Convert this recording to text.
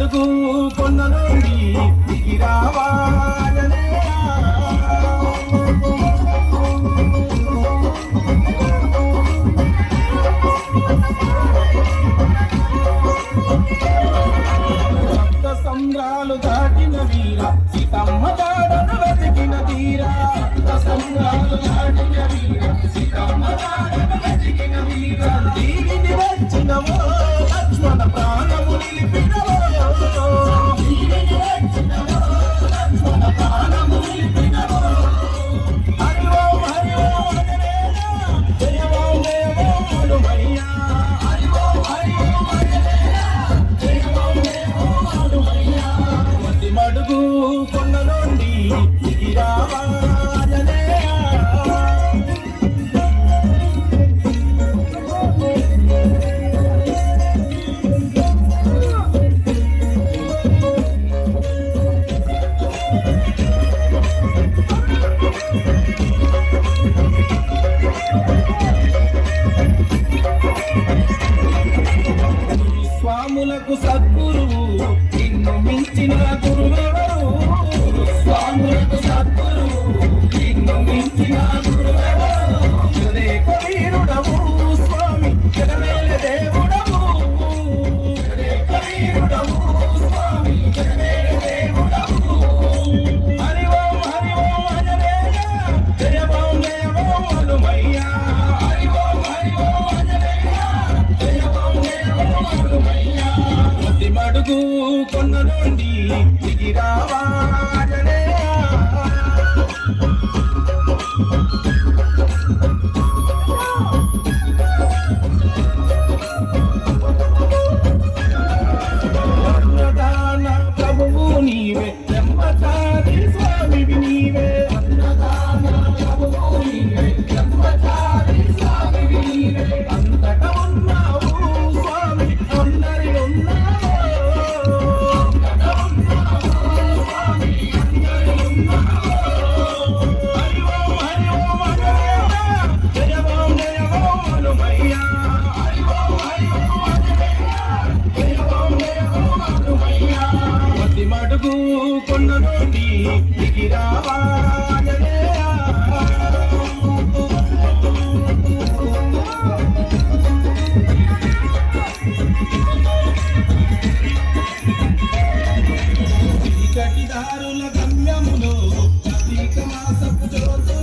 మడుగు కొన్న నుండి దిగి రావాలనే రక్త సంద్రాలు దాటిన వీర సీతమ్మ దాడను వెతికిన తీరా రక్త సంద్రాలు దాటిన వీర సీతమ్మ దాడను వెతికిన వీర దీవిని వచ్చినవో లక్ష్మణ ప్రాణము నిలిపినవో దీవిని వచ్చినవో లక్ష్మణ ప్రాణము నిలిపినవో హరి ఓం హనుమయ్యా జయ ఓం హనుమయ్యా హరి ఓం హనుమయ్యా జయ ఓం హనుమయ్యా మడుగు కొండ నుండి దిగి రావాలనే స్వాములకు సద్గురువు నిన్ను మించిన గురువెవరు స్వాములకు సద్గురువు నిన్ను మించిన గురువెవరు జగదేక వీరుడవు స్వామి జగమేల దేవుడవు జగదేక వీరుడవు స్వామి జగమేల దేవుడవు హరి ఓం హనుమయ్య జయ ఓం హనుమయ్య హరి ఓం హనుమయ్య జయ ఓం హనుమయ్య మడుగు కొన్న నుండి దిగి రావాలనే అన్నదాన ప్రభువు నీవే బ్రహ్మచారి స్వామివి నీవే అన్నదాన ప్రభువు నీవే బ్రహ్మచారి స్వామివి నీవే అంతటా ఉన్నావు స్వామి అందరి ఉన్నావు మడుగు కొన్న నుండి దిగి రావాలనే చీకటిదారుల గమ్యములో కార్తీక మాసపు జ్యోతి